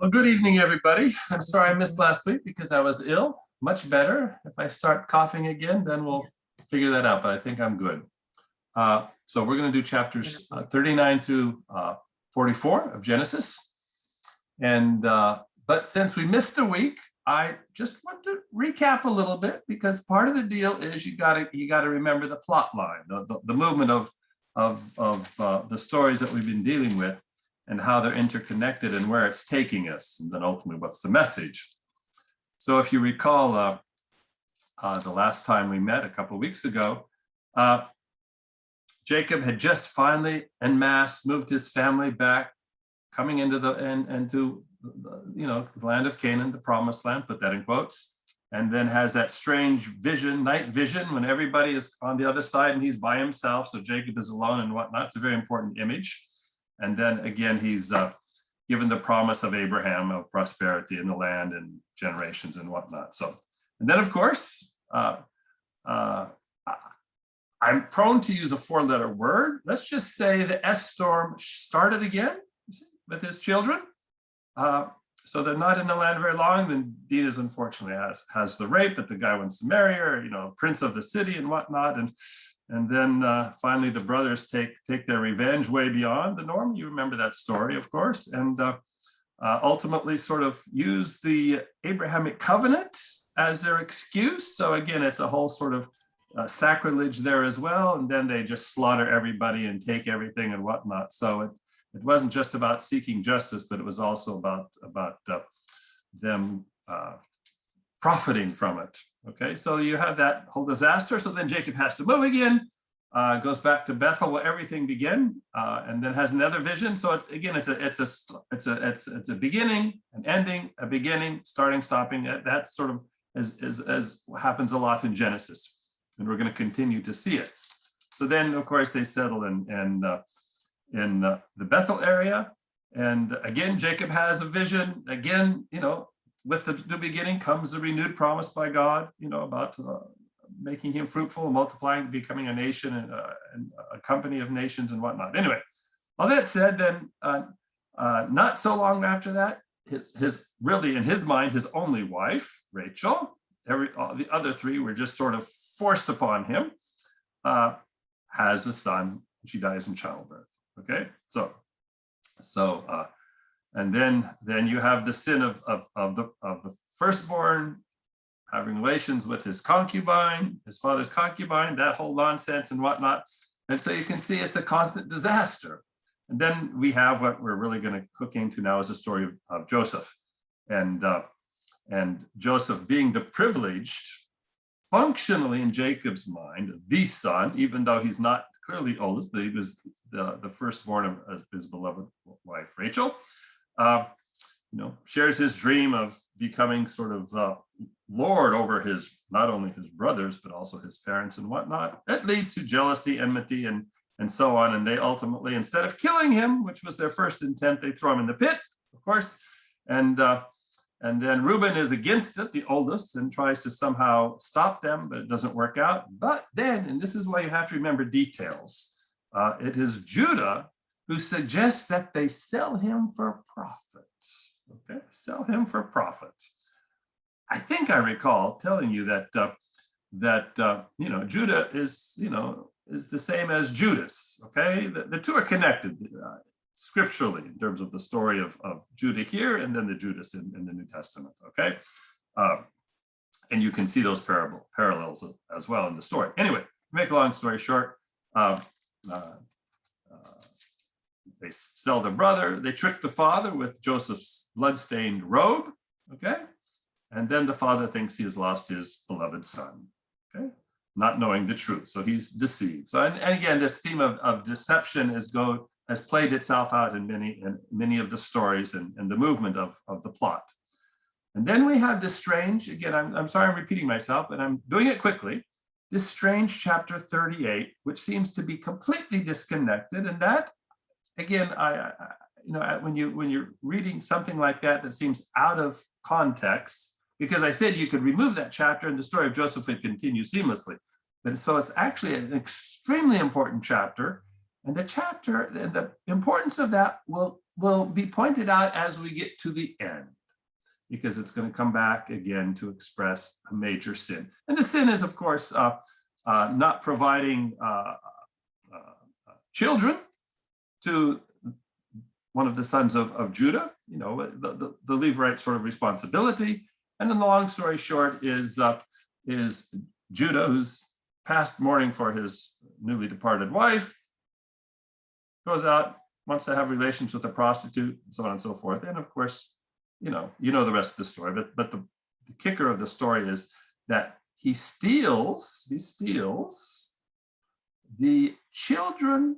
Well, good evening, everybody. I'm sorry I missed last week because I was ill. Much better. If I start coughing again, then we'll figure that out, but I think I'm good. So we're going to do chapters 39 through 44 of Genesis. But since we missed a week, I just want to recap a little bit, because part of the deal is you got to remember the plot line, the movement of the stories that we've been dealing with, and how they're interconnected and where it's taking us, and then ultimately what's the message. So if you recall, the last time we met a couple of weeks ago, Jacob had just finally en masse moved his family back, coming into the land of Canaan, the promised land, put that in quotes, and then has that strange vision, night vision, when everybody is on the other side and he's by himself, so Jacob is alone and whatnot. It's a very important image. And then again, he's given the promise of Abraham of prosperity in the land and generations and whatnot. So, and then of course, I'm prone to use a four-letter word. Let's just say the S storm started again with his children. So they're not in the land very long. Then Dinah's unfortunately has the rape, but the guy wants to marry her, prince of the city and whatnot. And then finally the brothers take their revenge way beyond the norm. You remember that story, of course, and ultimately sort of use the Abrahamic covenant as their excuse. So again, it's a whole sort of sacrilege there as well. And then they just slaughter everybody and take everything and whatnot. So it wasn't just about seeking justice, but it was also about them profiting from it. Okay, so you have that whole disaster. So then Jacob has to move again, goes back to Bethel where everything began, and then has another vision. So it's a beginning, an ending, a beginning, starting, stopping. That's sort of as happens a lot in Genesis, and we're going to continue to see it. So then, of course, they settle in the Bethel area, and again Jacob has a vision. Again, with the new beginning comes the renewed promise by God, about making him fruitful, multiplying, becoming a nation and a company of nations and whatnot. Anyway, all that said, then not so long after that, his really in his mind, his only wife, Rachel, the other three were just sort of forced upon him, has a son. She dies in childbirth. Okay, so. And then you have the sin of the firstborn having relations with his concubine, his father's concubine, that whole nonsense and whatnot. And so you can see it's a constant disaster. And then we have what we're really going to hook into now is the story of Joseph, and Joseph being the privileged, functionally in Jacob's mind, the son, even though he's not clearly oldest, but he was the firstborn of his beloved wife Rachel. Shares his dream of becoming sort of lord over not only his brothers, but also his parents and whatnot. That leads to jealousy, enmity, and so on. And they ultimately, instead of killing him, which was their first intent, they throw him in the pit, of course. And then Reuben is against it, the oldest, and tries to somehow stop them, but it doesn't work out. But then, and this is why you have to remember details, it is Judah who suggests that they sell him for profit. Okay, sell him for profit. I think I recall telling you that Judah is the same as Judas. Okay, the two are connected scripturally in terms of the story of Judah here and then the Judas in the New Testament. Okay, and you can see those parallels as well in the story. Anyway, to make a long story short. They sell the brother, they trick the father with Joseph's bloodstained robe, okay? And then the father thinks he has lost his beloved son, okay? Not knowing the truth, so he's deceived. So, and again, this theme of deception has played itself out in many of the stories and the movement of the plot. And then we have this strange, again, I'm sorry I'm repeating myself, but I'm doing it quickly, this strange chapter 38, which seems to be completely disconnected, and that, again, when you're reading something like that seems out of context, because I said you could remove that chapter and the story of Joseph would continue seamlessly. But so it's actually an extremely important chapter, and the importance of that will will be pointed out as we get to the end, because it's going to come back again to express a major sin. And the sin is, of course, not providing children to one of the sons of Judah, the Levite sort of responsibility. And then the long story short is Judah, who's past mourning for his newly departed wife, goes out, wants to have relations with a prostitute, and so on and so forth. And of course, you know the rest of the story. But the kicker of the story is that he steals the children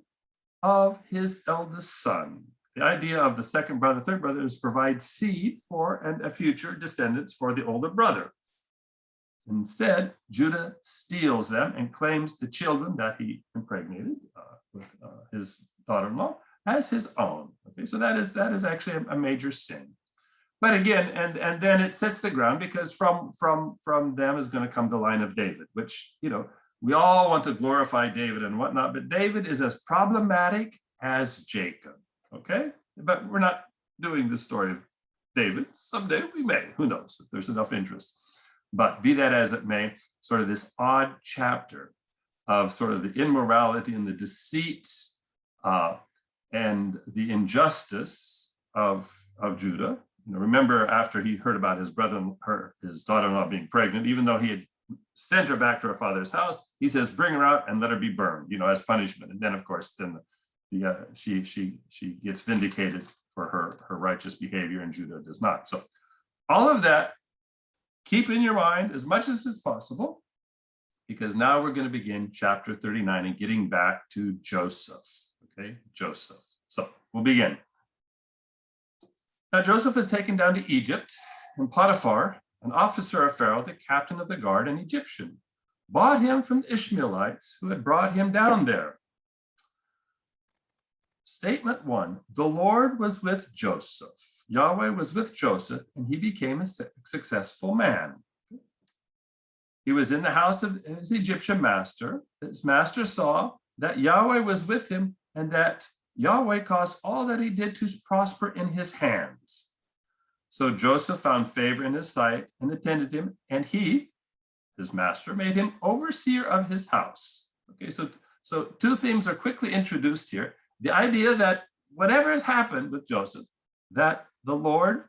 of his eldest son. The idea of the second brother, third brother is provide seed for and a future descendants for the older brother. Instead, Judah steals them and claims the children that he impregnated with his daughter-in-law as his own. Okay, so that is actually a major sin. But again, and then it sets the ground, because from them is going to come the line of David, which, we all want to glorify David and whatnot, but David is as problematic as Jacob. Okay, but we're not doing the story of David. Someday we may, who knows, if there's enough interest. But be that as it may, sort of this odd chapter of sort of the immorality and the deceit and the injustice of Judah. Remember, after he heard about his daughter-in-law being pregnant, even though he had sent her back to her father's house, he says, "Bring her out and let her be burned," as punishment. And then, of course, she gets vindicated for her righteous behavior, and Judah does not. So all of that, keep in your mind as much as is possible, because now we're going to begin chapter 39 and getting back to Joseph. Okay, Joseph. So we'll begin. Now Joseph is taken down to Egypt, and Potiphar, an officer of Pharaoh, the captain of the guard, an Egyptian, bought him from the Ishmaelites who had brought him down there. Statement 1, the Lord was with Joseph. Yahweh was with Joseph, and he became a successful man. He was in the house of his Egyptian master. His master saw that Yahweh was with him, and that Yahweh caused all that he did to prosper in his hands. So Joseph found favor in his sight and attended him, and he, his master, made him overseer of his house. Okay, so two themes are quickly introduced here. The idea that whatever has happened with Joseph, that the Lord,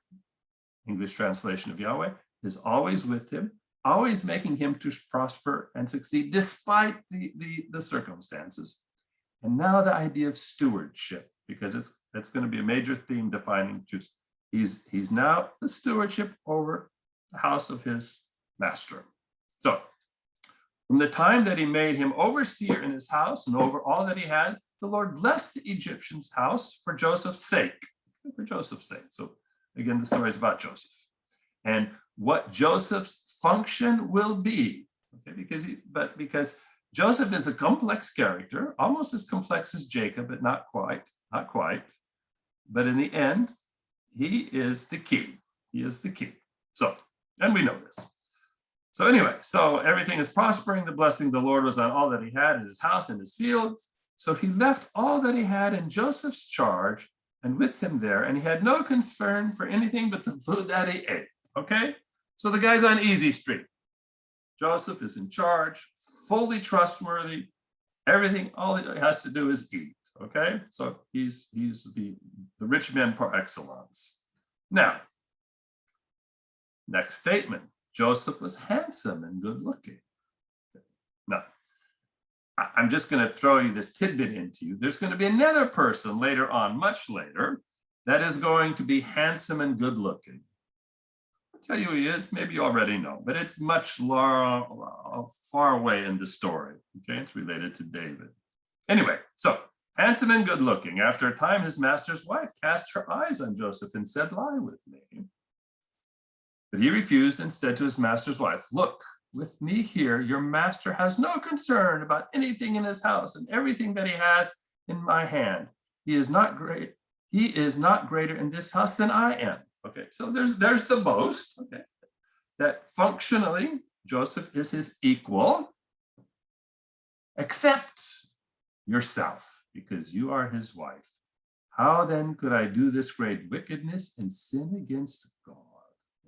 English translation of Yahweh, is always with him, always making him to prosper and succeed despite the circumstances. And now the idea of stewardship, because that's going to be a major theme defining Joseph. He's now the stewardship over the house of his master. So from the time that he made him overseer in his house and over all that he had, the Lord blessed the Egyptian's house for Joseph's sake. For Joseph's sake. So again, the story is about Joseph and what Joseph's function will be. Okay, because Joseph is a complex character, almost as complex as Jacob, but not quite. But in the end, he is the key. He is the key. So, and we know this. So anyway, so everything is prospering. The blessing of the Lord was on all that he had in his house and his fields. So he left all that he had in Joseph's charge and with him there, and he had no concern for anything but the food that he ate. Okay? So the guy's on easy street. Joseph is in charge, fully trustworthy. Everything, all he has to do is eat. Okay? So he's the rich man par excellence. Now, next statement. Joseph was handsome and good looking. Now, I'm just going to throw you this tidbit into you. There's going to be another person later on, much later, that is going to be handsome and good looking. I'll tell you who he is. Maybe you already know, but it's much far away in the story. Okay, it's related to David. Anyway, so handsome and good looking. After a time, his master's wife cast her eyes on Joseph and said, "Lie with me." But he refused and said to his master's wife, "Look, with me here, your master has no concern about anything in his house and everything that he has in my hand. He is not great. He is not greater in this house than I am." Okay, so there's the boast, okay, that functionally Joseph is his equal, except yourself, because you are his wife. How then could I do this great wickedness and sin against God?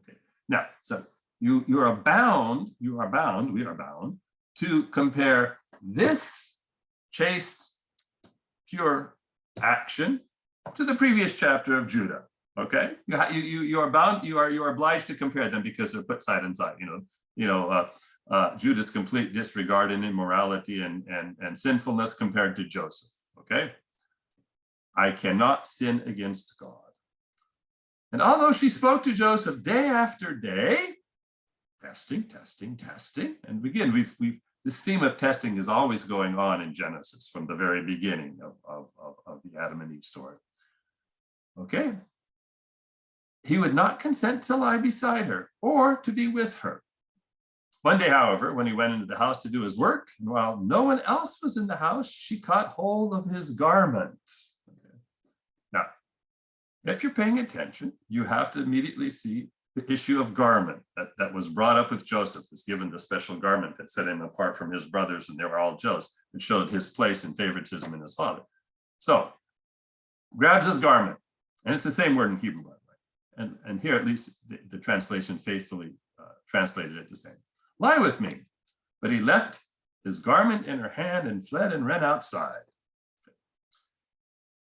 Okay. Now, so we are bound to compare this chaste, pure action to the previous chapter of Judah. Okay, you are bound, you are obliged to compare them because they're put side and side. Judah's complete disregard and immorality and sinfulness compared to Joseph. Okay, I cannot sin against God. And although she spoke to Joseph day after day, testing, and again, this theme of testing is always going on in Genesis from the very beginning of the Adam and Eve story. Okay. He would not consent to lie beside her or to be with her. One day, however, when he went into the house to do his work, and while no one else was in the house, she caught hold of his garment. Okay. Now, if you're paying attention, you have to immediately see the issue of garment that was brought up with Joseph, was given the special garment that set him apart from his brothers, and they were all Joe's. It showed his place and favoritism in his father. So, grabs his garment, and it's the same word in Hebrew, by the way. And here, at least, the translation faithfully translated it the same. Lie with me. But he left his garment in her hand and fled and ran outside.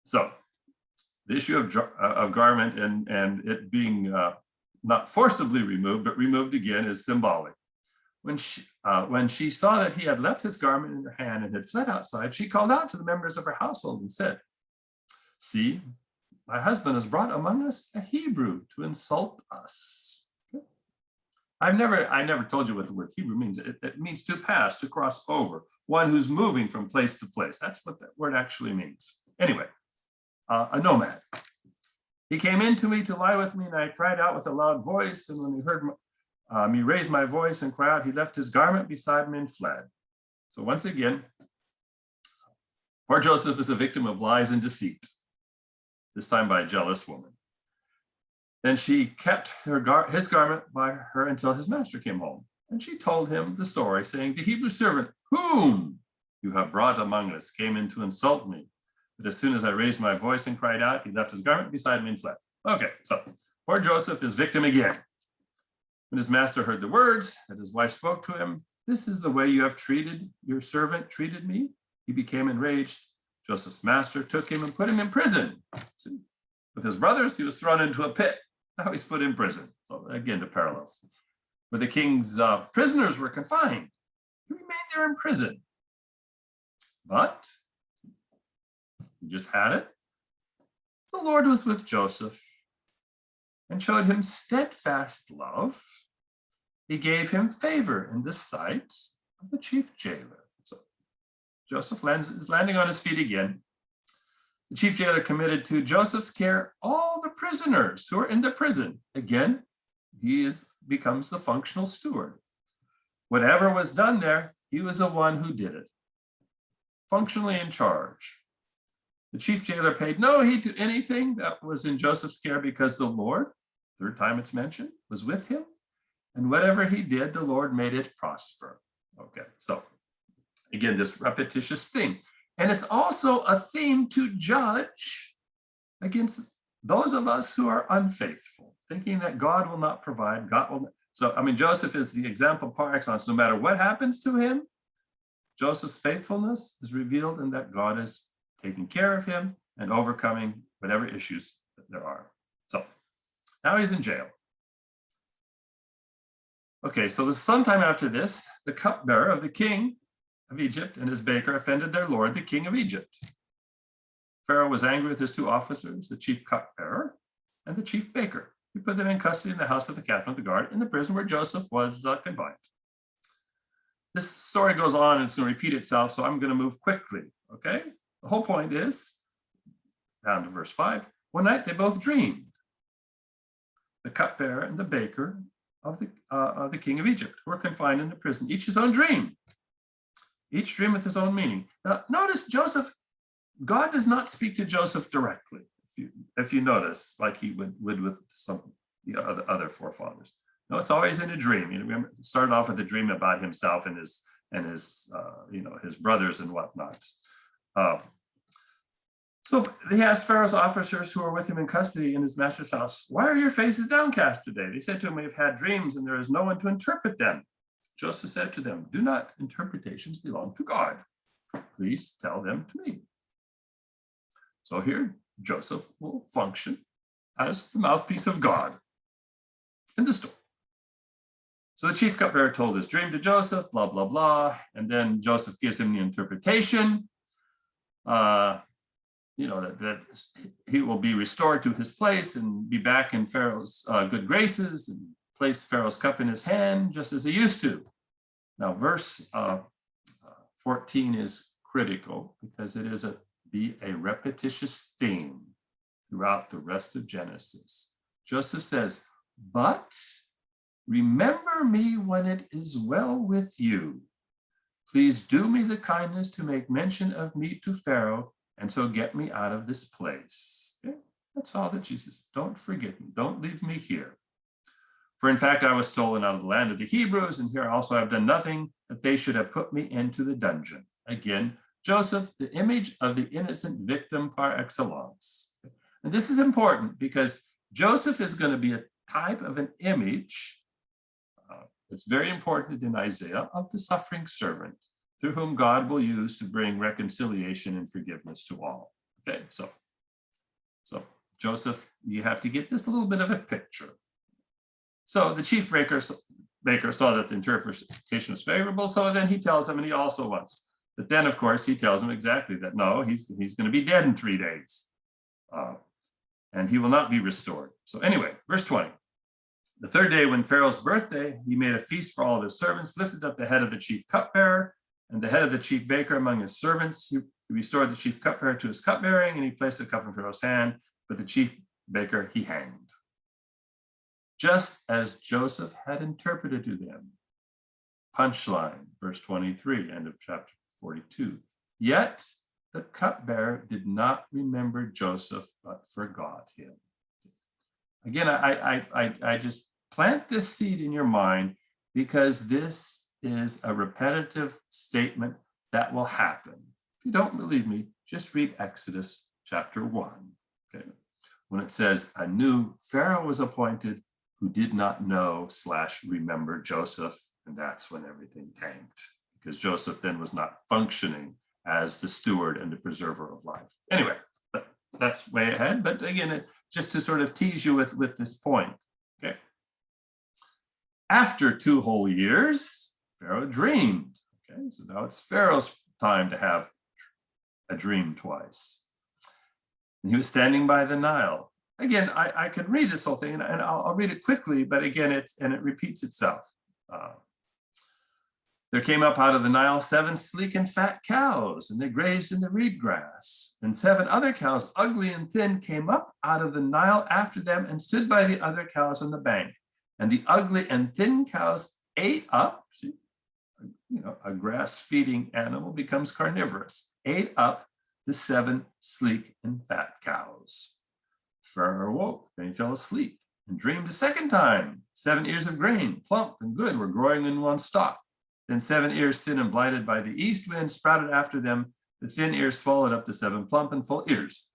So, the issue of garment and it being not forcibly removed, but removed again, is symbolic. When she saw that he had left his garment in her hand and had fled outside, she called out to the members of her household and said, "See, my husband has brought among us a Hebrew to insult us." Okay. I never told you what the word Hebrew means. It means to pass, to cross over, one who's moving from place to place. That's what that word actually means. Anyway, a nomad. He came in to me to lie with me, and I cried out with a loud voice. And when he heard me raise my voice and cry out, he left his garment beside me and fled. So once again, poor Joseph is a victim of lies and deceit, this time by a jealous woman. Then she kept his garment by her until his master came home. And she told him the story, saying, "The Hebrew servant, whom you have brought among us, came in to insult me. But as soon as I raised my voice and cried out, he left his garment beside me and fled." Okay, so poor Joseph is victim again. When his master heard the words that his wife spoke to him, "This is the way you have treated your servant, treated me," he became enraged. Joseph's master took him and put him in prison. See? With his brothers, he was thrown into a pit. Now he's put in prison. So again, the parallels. Where the king's prisoners were confined, he remained there in prison. But he just had it. The Lord was with Joseph and showed him steadfast love. He gave him favor in the sight of the chief jailer. So Joseph is landing on his feet again. The chief jailer committed to Joseph's care all the prisoners who are in the prison. Again, he becomes the functional steward. Whatever was done there, he was the one who did it. Functionally in charge. The chief jailer paid no heed to anything that was in Joseph's care because the Lord, third time it's mentioned, was with him. And whatever he did, the Lord made it prosper. Okay, so again, this repetitious theme. And it's also a theme to judge against those of us who are unfaithful, thinking that God will not provide, God will not. So, I mean, Joseph is the example par excellence. No matter what happens to him, Joseph's faithfulness is revealed in that God is taking care of him and overcoming whatever issues that there are. So now he's in jail. Okay, so sometime after this, the cupbearer of the king of Egypt and his baker offended their lord, the king of Egypt. Pharaoh was angry with his two officers, the chief cupbearer and the chief baker. He put them in custody in the house of the captain of the guard in the prison where Joseph was confined. This story goes on and it's going to repeat itself, so I'm going to move quickly, okay? The whole point is, down to verse 5, one night they both dreamed. The cupbearer and the baker of the king of Egypt, who were confined in the prison, each his own dream. Each dream with his own meaning. Now, notice Joseph, God does not speak to Joseph directly, if you notice, like he would with some the other forefathers. No, it's always in a dream. You know, remember, it started off with a dream about himself and his his brothers and whatnot. So he asked Pharaoh's officers who were with him in custody in his master's house, "Why are your faces downcast today?" They said to him, "We have had dreams and there is no one to interpret them." Joseph said to them, "Do not interpretations belong to God? Please tell them to me." So here, Joseph will function as the mouthpiece of God in the story. So the chief cupbearer told his dream to Joseph, blah, blah, blah. And then Joseph gives him the interpretation. That he will be restored to his place and be back in Pharaoh's good graces and place Pharaoh's cup in his hand, just as he used to. Now, verse 14 is critical because it is a repetitious theme throughout the rest of Genesis. Joseph says, "But remember me when it is well with you. Please do me the kindness to make mention of me to Pharaoh, and so get me out of this place." Okay? That's all that Jesus, don't forget me, don't leave me here. "For in fact, I was stolen out of the land of the Hebrews, and here also I've done nothing that they should have put me into the dungeon." Again, Joseph, the image of the innocent victim par excellence. And this is important because Joseph is going to be a type of an image that's very important in Isaiah of the suffering servant through whom God will use to bring reconciliation and forgiveness to all. Okay, so Joseph, you have to get this a little bit of a picture. So the chief baker saw that the interpretation was favorable, so then he tells him, and he also wants. But then, of course, he tells him exactly that, no, he's going to be dead in 3 days, and he will not be restored. So anyway, verse 20. "The third day, when Pharaoh's birthday, he made a feast for all of his servants, lifted up the head of the chief cupbearer and the head of the chief baker among his servants. He restored the chief cupbearer to his cupbearing, and he placed the cup in Pharaoh's hand, but the chief baker he hanged, just as Joseph had interpreted to them." Punchline, verse 23, end of chapter 42. "Yet the cupbearer did not remember Joseph, but forgot him." Again, I just plant this seed in your mind because this is a repetitive statement that will happen. If you don't believe me, just read Exodus chapter 1. Okay? When it says, "A new Pharaoh was appointed who did not know / remember Joseph," and that's when everything tanked, because Joseph then was not functioning as the steward and the preserver of life. Anyway, that's way ahead, but again, just to sort of tease you with this point. Okay. After 2 whole years, Pharaoh dreamed. Okay, so now it's Pharaoh's time to have a dream twice. And he was standing by the Nile. Again, I could read this whole thing, and I'll read it quickly, but again, it repeats itself. "There came up out of the Nile 7 sleek and fat cows, and they grazed in the reed grass. And 7 other cows, ugly and thin, came up out of the Nile after them and stood by the other cows on the bank. And the ugly and thin cows ate up," see, a grass-feeding animal becomes carnivorous, "ate up the 7 sleek and fat cows. Pharaoh awoke, then he fell asleep and dreamed a second time. 7 ears of grain, plump and good, were growing in one stalk. Then 7 ears thin and blighted by the east wind sprouted after them. The thin ears swallowed up the 7 plump and full ears.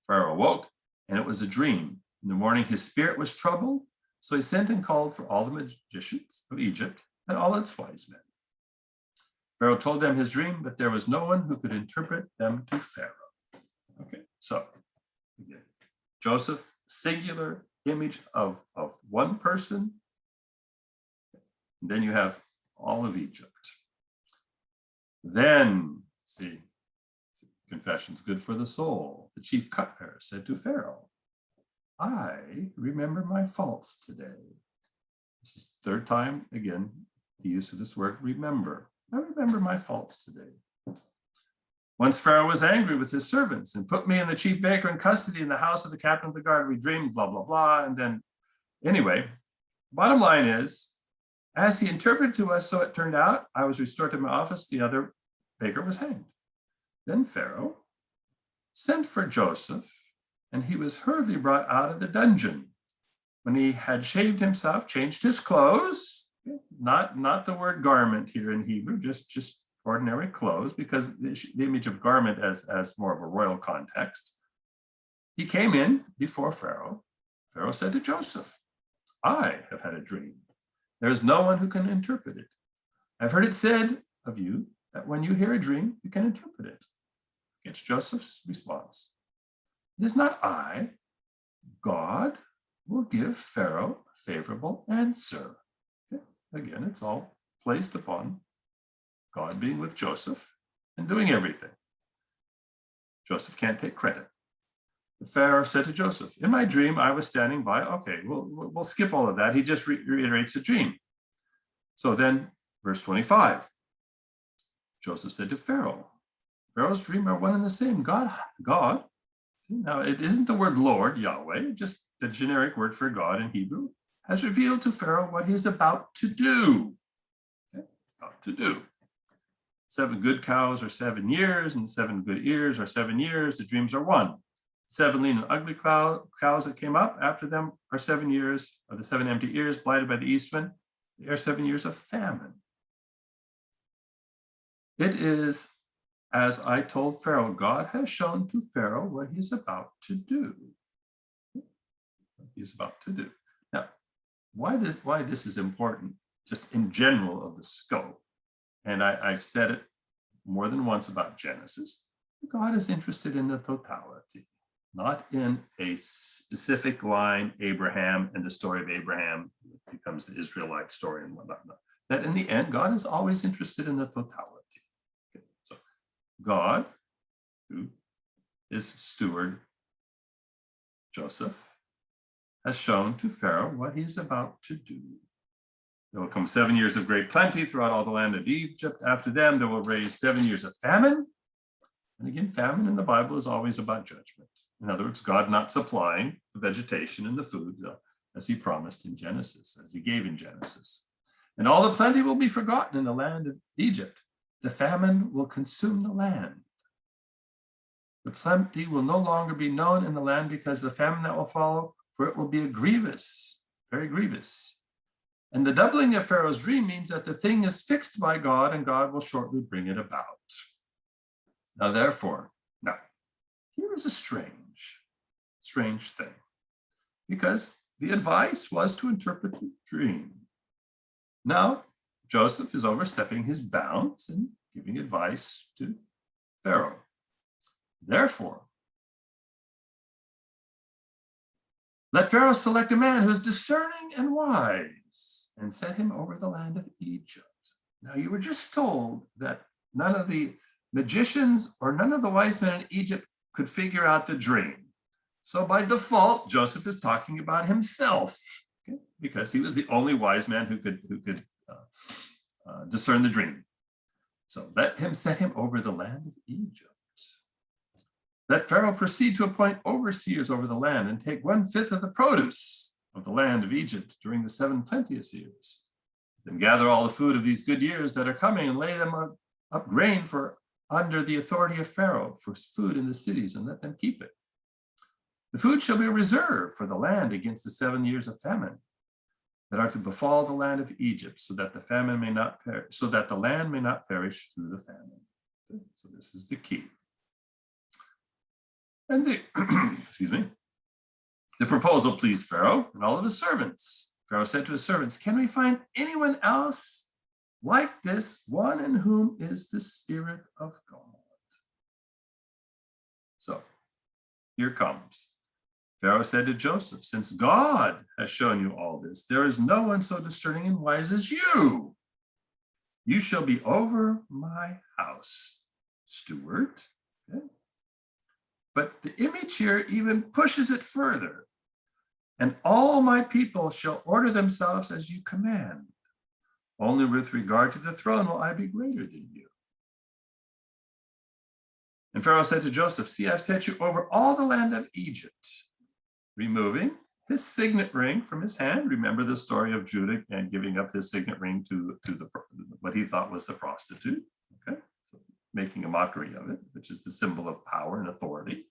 Pharaoh awoke, and it was a dream. In the morning his spirit was troubled, so he sent and called for all the magicians of Egypt and all its wise men. Pharaoh told them his dream, but there was no one who could interpret them to Pharaoh." Okay, so again, Joseph, singular image of one person. And then you have all of Egypt. Then, see, confession's good for the soul. The chief cupbearer said to Pharaoh, "I remember my faults today." This is the 3rd time, again, the use of this word, remember. "I remember my faults today. Once Pharaoh was angry with his servants and put me and the chief baker in custody in the house of the captain of the guard. We dreamed, blah, blah, blah." And then, anyway, bottom line is, as he interpreted to us, so it turned out, I was restored to my office, the other baker was hanged. Then Pharaoh sent for Joseph, and he was hurriedly brought out of the dungeon. When he had shaved himself, changed his clothes, not the word garment here in Hebrew, just ordinary clothes, because the image of garment as more of a royal context. He came in before Pharaoh. Pharaoh said to Joseph, I have had a dream. There is no one who can interpret it. I've heard it said of you that when you hear a dream, you can interpret it. It's Joseph's response. It is not I. God will give Pharaoh a favorable answer. Okay? Again, it's all placed upon God being with Joseph and doing everything. Joseph can't take credit. The Pharaoh said to Joseph, in my dream, I was standing by. Okay, we'll skip all of that. He just reiterates the dream. So then, verse 25, Joseph said to Pharaoh, Pharaoh's dream are one and the same. God. See, now it isn't the word Lord, Yahweh, just the generic word for God in Hebrew, has revealed to Pharaoh what he's about to do. Okay? About to do. 7 good cows are 7 years, and 7 good ears are 7 years. The dreams are one. 7 lean and ugly cows that came up after them are 7 years, of the 7 empty ears blighted by the east wind. They are 7 years of famine. It is as I told Pharaoh. God has shown to Pharaoh what he's about to do. What he's about to do. Now, why this is important, just in general of the scope, and I've said it more than once about Genesis, God is interested in the totality, not in a specific line, Abraham, and the story of Abraham becomes the Israelite story and whatnot. That in the end, God is always interested in the totality. Okay, so God, who is steward Joseph, has shown to Pharaoh what he's about to do. There will come 7 years of great plenty throughout all the land of Egypt. After them, there will raise 7 years of famine. And again, famine in the Bible is always about judgment. In other words, God not supplying the vegetation and the food as he promised in Genesis, as he gave in Genesis. And all the plenty will be forgotten in the land of Egypt. The famine will consume the land. The plenty will no longer be known in the land because the famine that will follow, for it will be a grievous, very grievous. And the doubling of Pharaoh's dream means that the thing is fixed by God and God will shortly bring it about. Now, therefore, here is a strange thing, because the advice was to interpret the dream. Now, Joseph is overstepping his bounds and giving advice to Pharaoh. Therefore, let Pharaoh select a man who is discerning and wise and set him over the land of Egypt. Now, you were just told that none of the magicians or none of the wise men in Egypt could figure out the dream. So by default, Joseph is talking about himself, okay? Because he was the only wise man who could discern the dream. So let him set him over the land of Egypt. Let Pharaoh proceed to appoint overseers over the land and take 1/5 of the produce of the land of Egypt during the 7 plenteous years. Then gather all the food of these good years that are coming and lay them up grain for under the authority of Pharaoh for food in the cities, and let them keep it. The food shall be reserved for the land against the 7 years of famine that are to befall the land of Egypt, so that the famine may not so that the land may not perish through the famine. So this is the key. And the the proposal pleased Pharaoh and all of his servants. Pharaoh said to his servants, "Can we find anyone else like this, one in whom is the Spirit of God?" So here comes. Pharaoh said to Joseph, "Since God has shown you all this, there is no one so discerning and wise as you. You shall be over my house, steward." Okay? But the image here even pushes it further. "And all my people shall order themselves as you command. Only with regard to the throne will I be greater than you." And Pharaoh said to Joseph, "See, I've set you over all the land of Egypt," removing his signet ring from his hand. Remember the story of Judah and giving up his signet ring to what he thought was the prostitute. Okay, so making a mockery of it, which is the symbol of power and authority.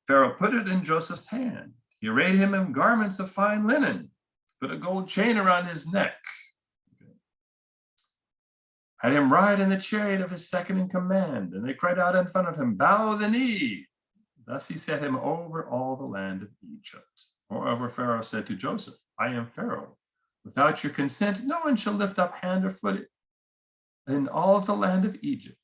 Pharaoh put it in Joseph's hand. He arrayed him in garments of fine linen, put a gold chain around his neck. Okay. had him ride in the chariot of his second in command, and they cried out in front of him, bow the knee. Thus he set him over all the land of Egypt. Moreover, Pharaoh said to Joseph, I am Pharaoh. Without your consent, no one shall lift up hand or foot in all of the land of Egypt.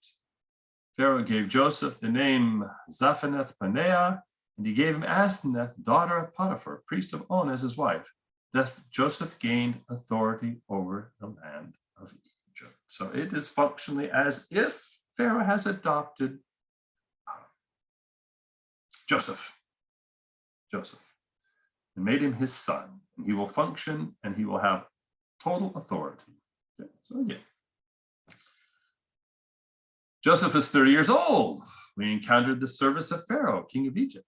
Pharaoh gave Joseph the name Zaphenath-Paneah, and he gave him Asenath, daughter of Potiphar, priest of On, as his wife. Thus Joseph gained authority over the land of Egypt. So it is functionally as if Pharaoh has adopted Joseph, and made him his son. And he will function and he will have total authority. Okay, so again, Joseph was 30 years old when he encountered the service of Pharaoh, king of Egypt.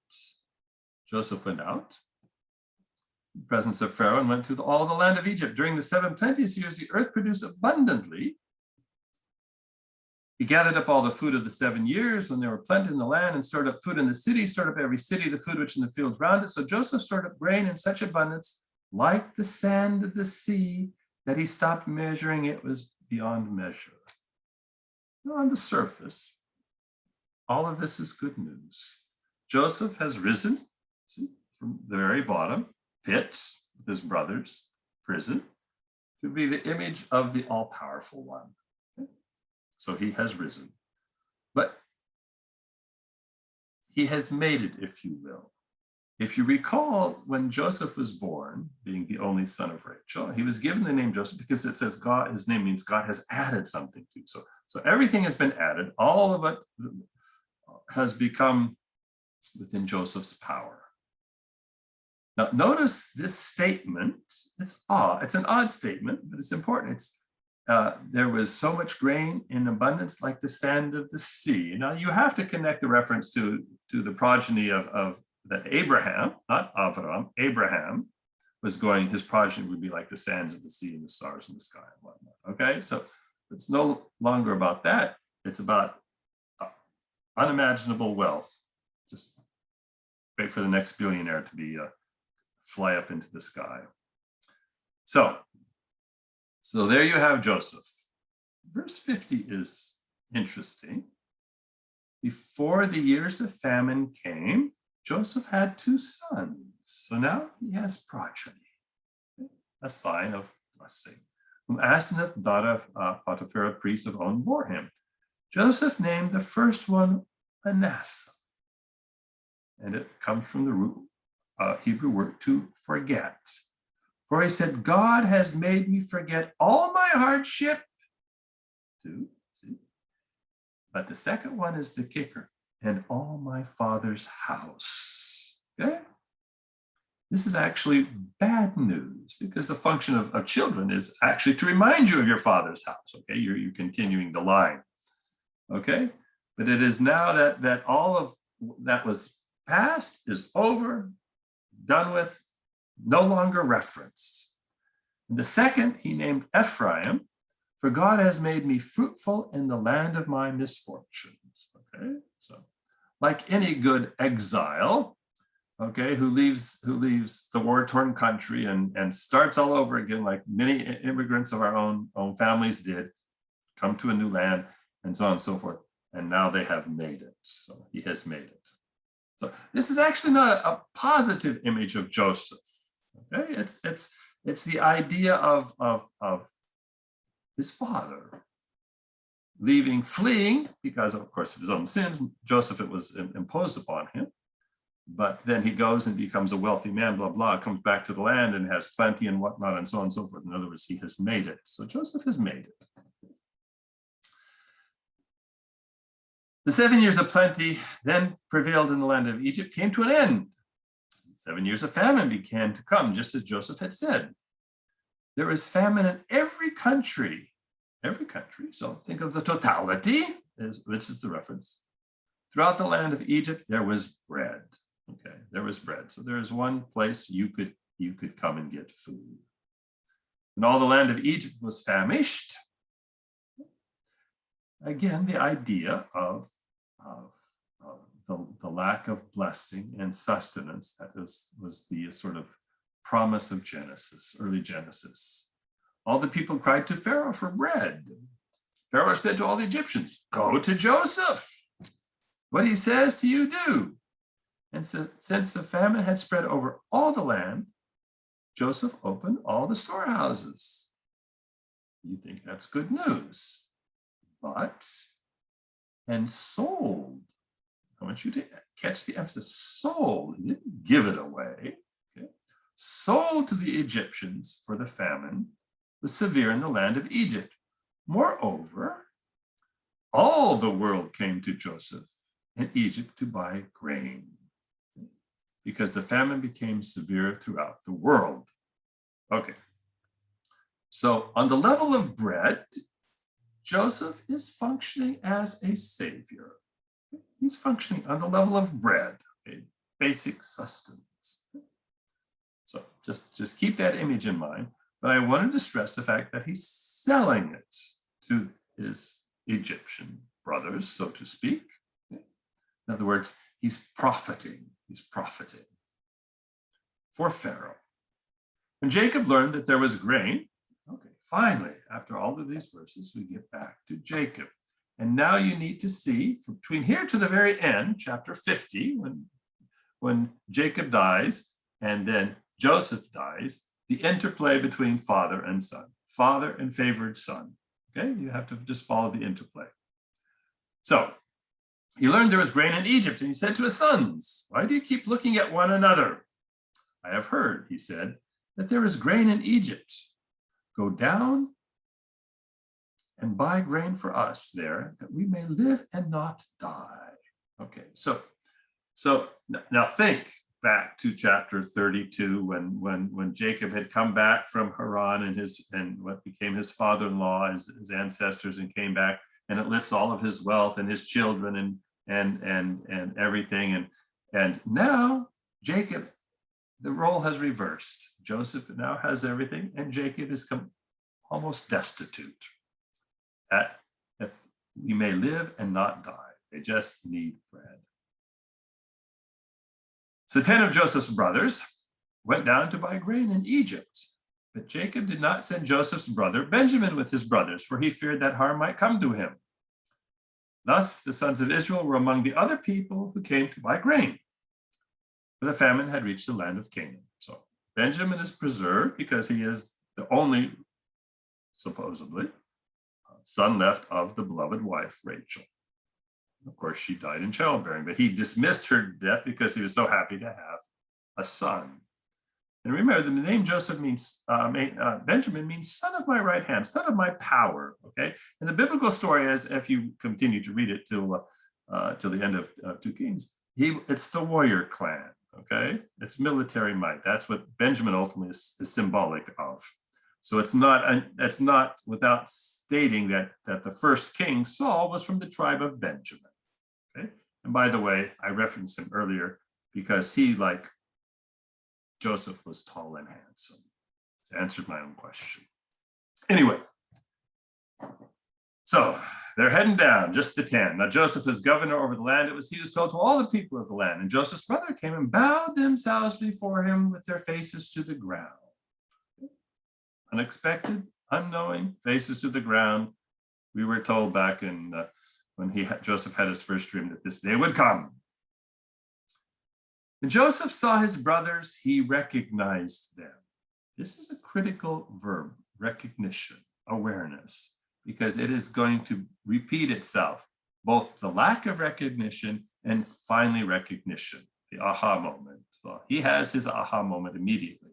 Joseph went out in the presence of Pharaoh and went through all the land of Egypt. During the 7 plenteous years, the earth produced abundantly. He gathered up all the food of the 7 years when there were plenty in the land and stored up food in the city, stored up every city, the food which in the fields round it. So Joseph stored up grain in such abundance, like the sand of the sea, that he stopped measuring it was beyond measure. Now, on the surface, all of this is good news. Joseph has risen, see, from the very bottom, pit with his brothers, prison, to be the image of the all-powerful one. Okay? So he has risen. But he has made it, if you will. If you recall, when Joseph was born, being the only son of Rachel, he was given the name Joseph because it says God, his name means God has added something to. So everything has been added. All of it has become within Joseph's power. Now, notice this statement. It's an odd statement, but it's important. It's there was so much grain in abundance like the sand of the sea. Now, you have to connect the reference to the progeny of that Abraham, not Avram, Abraham was going, his progeny would be like the sands of the sea and the stars in the sky and whatnot. Okay, so it's no longer about that. It's about unimaginable wealth. Just wait for the next billionaire to be fly up into the sky. So there you have Joseph. Verse 50 is interesting. Before the years of famine came, Joseph had 2 sons. So now he has progeny, a sign of blessing, whom Asenath, daughter of Potiphar, priest of On, bore him. Joseph named the first one Manasseh, and it comes from the root Hebrew word to forget. For he said, God has made me forget all my hardship. See? But the second one is the kicker, and all my father's house. Okay? This is actually bad news because the function of children is actually to remind you of your father's house. Okay, you're continuing the line. Okay, but it is now that all of that was past is over, done with, no longer referenced. And the second he named Ephraim, for God has made me fruitful in the land of my misfortunes. Okay, so like any good exile, okay, who leaves the war-torn country and starts all over again, like many immigrants of our own families did, come to a new land, and so on and so forth. And now they have made it. So he has made it. So this is actually not a positive image of Joseph. Okay, it's the idea of his father fleeing because, of course, of his own sins. Joseph, it was imposed upon him. But then he goes and becomes a wealthy man, blah, blah, comes back to the land and has plenty and whatnot, and so on and so forth. In other words, he has made it. So Joseph has made it. The 7 years of plenty then prevailed in the land of Egypt came to an end. 7 years of famine began to come, just as Joseph had said. There was famine in every country. So think of the totality, which is the reference. Throughout the land of Egypt, there was bread. Okay, there was bread. So there is one place you could come and get food. And all the land of Egypt was famished. Again, the idea of the lack of blessing and sustenance that was the sort of promise of Genesis, early Genesis. All the people cried to Pharaoh for bread. Pharaoh said to all the Egyptians, go to Joseph. What he says to you, do. And so, since the famine had spread over all the land, Joseph opened all the storehouses. You think that's good news, but, and sold. I want you to catch the emphasis, sold. He didn't give it away. Okay? Sold to the Egyptians for the famine was severe in the land of Egypt. Moreover, all the world came to Joseph in Egypt to buy grain, because the famine became severe throughout the world. Okay. So on the level of bread, Joseph is functioning as a savior. He's functioning on the level of bread, a basic sustenance. So just keep that image in mind. But I wanted to stress the fact that he's selling it to his Egyptian brothers, so to speak. In other words, he's profiting. He's profiting for Pharaoh. When Jacob learned that there was grain, okay, finally, after all of these verses, we get back to Jacob. And now you need to see from between here to the very end, chapter 50, when Jacob dies and then Joseph dies, the interplay between father and son, father and favored son. Okay, you have to just follow the interplay. So he learned there was grain in Egypt, and he said to his sons, why do you keep looking at one another? I have heard, he said, that there is grain in Egypt. Go down and buy grain for us there, that we may live and not die. Okay, so now think back to chapter 32 when Jacob had come back from Haran and what became his father-in-law, his ancestors, and came back, and it lists all of his wealth and his children and everything, and now Jacob, the role has reversed. Joseph now has everything, and Jacob is almost destitute. That if we may live and not die, they just need bread. So 10 of Joseph's brothers went down to buy grain in Egypt, but Jacob did not send Joseph's brother Benjamin with his brothers, for he feared that harm might come to him. Thus the sons of Israel were among the other people who came to buy grain, for the famine had reached the land of Canaan. So Benjamin is preserved because he is the only, supposedly, son left of the beloved wife, Rachel. Of course, she died in childbearing, but he dismissed her death because he was so happy to have a son. And remember, the name Joseph means, Benjamin means son of my right hand, son of my power, okay? And the biblical story is, if you continue to read it till the end of 2 Kings, it's the warrior clan, okay? It's military might. That's what Benjamin ultimately is symbolic of. So it's not without stating that the first king, Saul, was from the tribe of Benjamin. Okay? And by the way, I referenced him earlier because he, like Joseph, was tall and handsome. It's answered my own question. Anyway, so they're heading down, just the 10. Now Joseph is governor over the land. It was he who told to all the people of the land. And Joseph's brother came and bowed themselves before him with their faces to the ground. Unexpected, unknowing, faces to the ground. We were told back in when Joseph had his first dream that this day would come. When Joseph saw his brothers, he recognized them. This is a critical verb, recognition, awareness, because it is going to repeat itself, both the lack of recognition and finally recognition, the aha moment. Well, he has his aha moment immediately.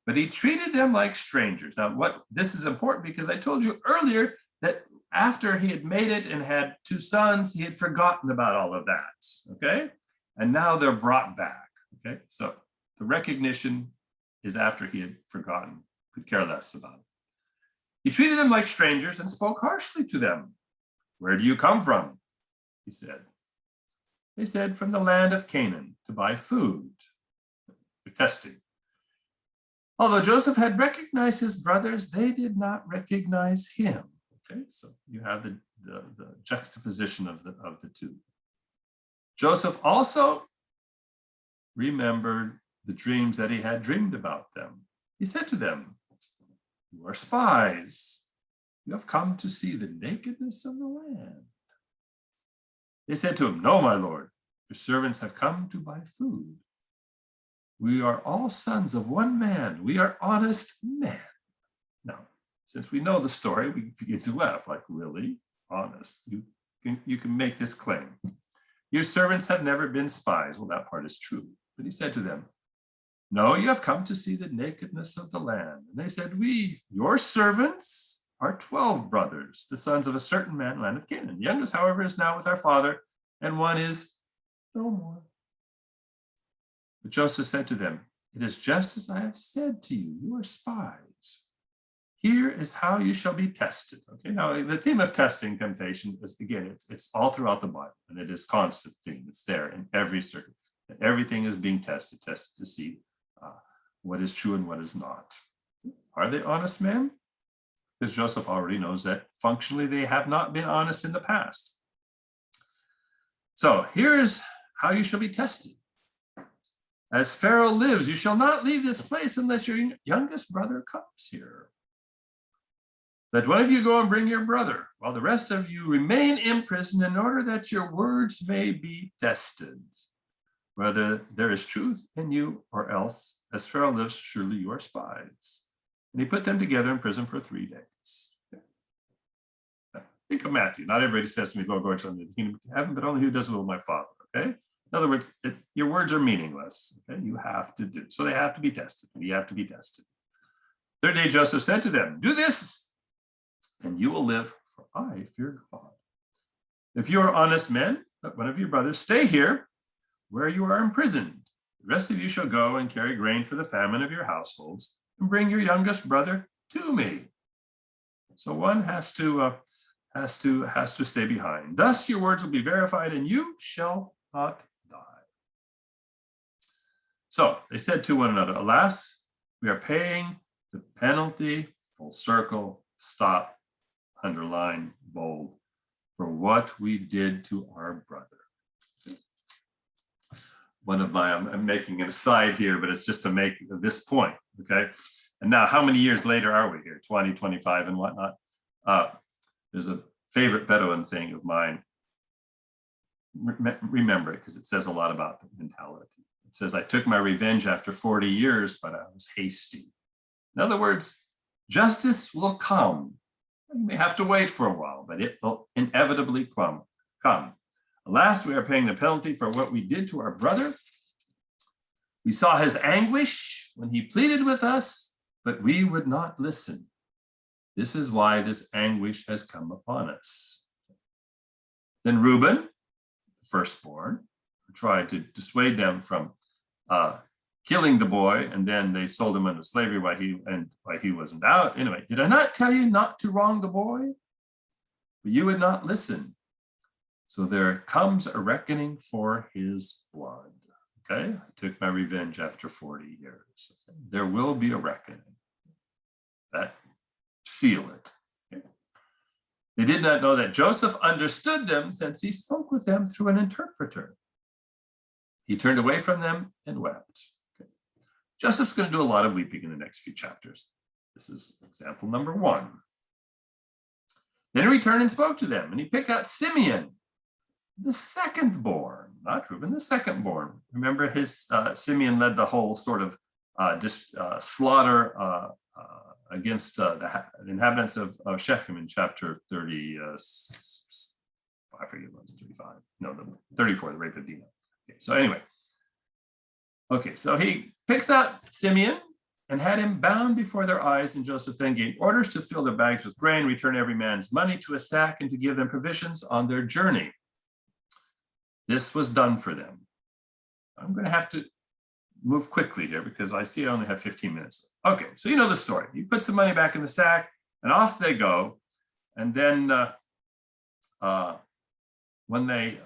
But he treated them like strangers. Now, this is important because I told you earlier that after he had made it and had 2 sons, he had forgotten about all of that, okay? And now they're brought back, okay? So the recognition is after he had forgotten, could care less about it. He treated them like strangers and spoke harshly to them. Where do you come from? He said. They said, from the land of Canaan to buy food. They're testing. Although Joseph had recognized his brothers, they did not recognize him. Okay, so you have the juxtaposition of the two. Joseph also remembered the dreams that he had dreamed about them. He said to them, you are spies. you have come to see the nakedness of the land. They said to him, no, my lord, your servants have come to buy food. We are all sons of one man. We are honest men. Now, since we know the story, we begin to laugh, like, really? Honest? You can make this claim. Your servants have never been spies. Well, that part is true. But he said to them, no, you have come to see the nakedness of the land. And they said, we, your servants, are 12 brothers, the sons of a certain man, land of Canaan. The youngest, however, is now with our father, and one is no more. But Joseph said to them, it is just as I have said to you, you are spies. Here is how you shall be tested. Okay, now the theme of testing temptation is, again, it's all throughout the Bible, and it is constant theme. It's there in every circuit. Everything is being tested to see what is true and what is not. Are they honest men? Because Joseph already knows that functionally they have not been honest in the past. So here's how you shall be tested. As Pharaoh lives, you shall not leave this place unless your youngest brother comes here. Let one of you go and bring your brother, while the rest of you remain in prison, in order that your words may be tested, whether there is truth in you or else. As Pharaoh lives, surely you are spies. And he put them together in prison for 3 days. Think of Matthew. Not everybody says to me, Lord, Lord, Son, the kingdom of heaven, but only who does the will of my Father. Okay? In other words, your words are meaningless. Okay? You have to do. So they have to be tested. We have to be tested. Third day, Joseph said to them, do this, and you will live, for I fear God. If you are honest men, let one of your brothers stay here where you are imprisoned. The rest of you shall go and carry grain for the famine of your households, and bring your youngest brother to me. So one has to stay behind. Thus your words will be verified, and you shall not die. So they said to one another, alas, we are paying the penalty, full circle, stop, underline, bold, for what we did to our brother. I'm making an aside here, but it's just to make this point, okay? And now, how many years later are we here? 20, 25, and whatnot. There's a favorite Bedouin saying of mine. Remember it, because it says a lot about the mentality. It says, I took my revenge after 40 years, but I was hasty. In other words, justice will come. You may have to wait for a while, but it will inevitably come. Alas, we are paying the penalty for what we did to our brother. We saw his anguish when he pleaded with us, but we would not listen. This is why this anguish has come upon us. Then Reuben, the firstborn, tried to dissuade them from killing the boy, and then they sold him into slavery while he wasn't out. Anyway, did I not tell you not to wrong the boy? But you would not listen. So there comes a reckoning for his blood. Okay, I took my revenge after 40 years. There will be a reckoning. That seal it. Okay. They did not know that Joseph understood them, since he spoke with them through an interpreter. He turned away from them and wept. Okay. Joseph's going to do a lot of weeping in the next few chapters. This is example number 1. Then he returned and spoke to them, and he picked out Simeon, the second-born, not Reuben, the second-born. Remember, Simeon led the whole sort of slaughter against the inhabitants of Shechem in chapter 30. I forget what it was, 35. No, 34, the rape of Dinah. Okay, so anyway, okay, so he picks out Simeon and had him bound before their eyes, and Joseph then gave orders to fill their bags with grain, return every man's money to a sack, and to give them provisions on their journey. This was done for them. I'm going to have to move quickly here because I see I only have 15 minutes. Okay, so you know the story. He puts the money back in the sack, and off they go. And then when they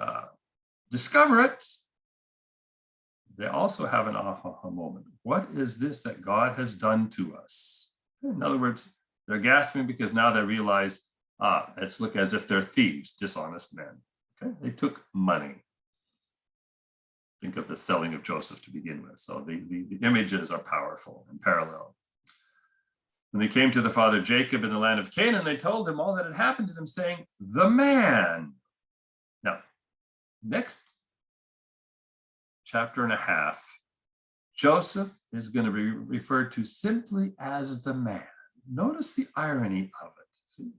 discover it, they also have an aha moment. What is this that God has done to us? In other words, they're gasping because now they realize, it's look as if they're thieves, dishonest men. Okay, they took money. Think of the selling of Joseph to begin with. So the images are powerful and parallel. When they came to the father Jacob in the land of Canaan, they told him all that had happened to them, saying, the man. Now, next chapter and a half, Joseph is going to be referred to simply as the man. Notice the irony of it. See?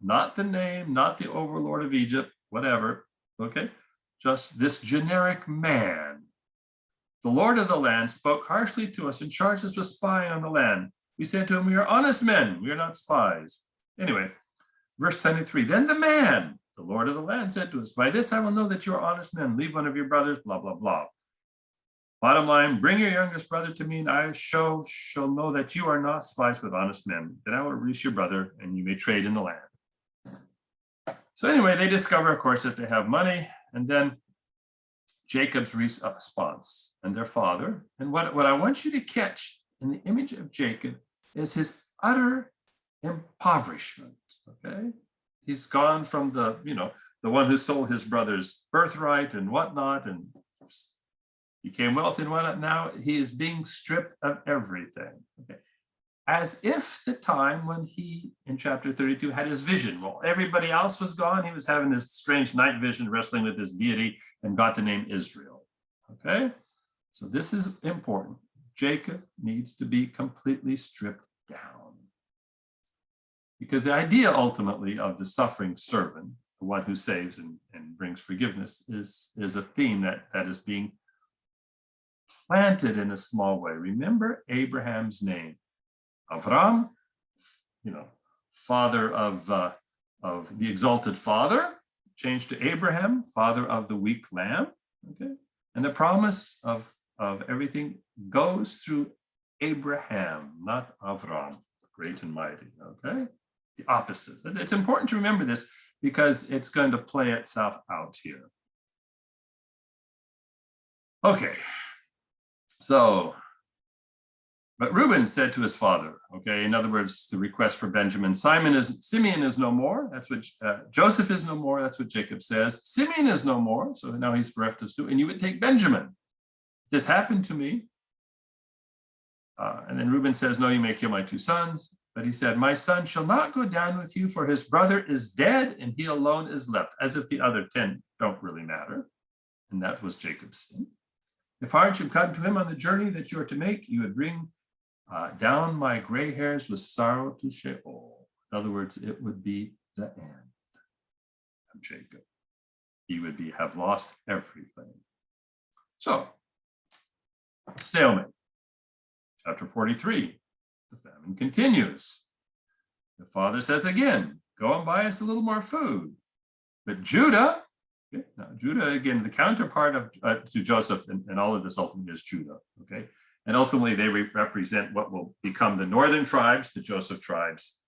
Not the name, not the overlord of Egypt, whatever, okay? Just this generic man. The Lord of the land spoke harshly to us and charged us with spying on the land. We said to him, we are honest men, we are not spies. Anyway, verse 23, then the man, the Lord of the land, said to us, by this I will know that you are honest men. Leave one of your brothers, blah, blah, blah. Bottom line, bring your youngest brother to me, and I shall know that you are not spies but honest men. Then I will release your brother, and you may trade in the land. So anyway, they discover, of course, that they have money, and then Jacob's response and their father. And what I want you to catch in the image of Jacob is his utter impoverishment, okay? He's gone from the one who sold his brother's birthright and whatnot and became wealthy and whatnot. Now he is being stripped of everything, okay? As if the time when he, in chapter 32, had his vision. Well, everybody else was gone. He was having this strange night vision, wrestling with this deity, and got the name Israel, okay? So this is important. Jacob needs to be completely stripped down. Because the idea ultimately of the suffering servant, the one who saves and brings forgiveness, is a theme that is being planted in a small way. Remember Abraham's name. Avram, father of the exalted father, changed to Abraham, father of the weak lamb, okay? And the promise of everything goes through Abraham, not Avram, great and mighty, okay? The opposite. It's important to remember this because it's going to play itself out here. Okay, so, but Reuben said to his father, okay, in other words, the request for Benjamin, Simeon is no more. That's what Joseph is no more. That's what Jacob says. Simeon is no more. So now he's bereft of two, and you would take Benjamin. This happened to me. And then Reuben says, no, you may kill my two sons. But he said, my son shall not go down with you, for his brother is dead, and he alone is left, as if the other 10 don't really matter. And that was Jacob's sin. If harm should come to him on the journey that you are to make, you would bring down my gray hairs with sorrow to Sheol. In other words, it would be the end of Jacob. He would have lost everything. So, stalemate. Chapter 43, the famine continues. The father says again, go and buy us a little more food. But Judah, okay, now Judah, again, the counterpart to Joseph and all of this ultimately is Judah, okay? And ultimately they represent what will become the northern tribes, the Joseph tribes,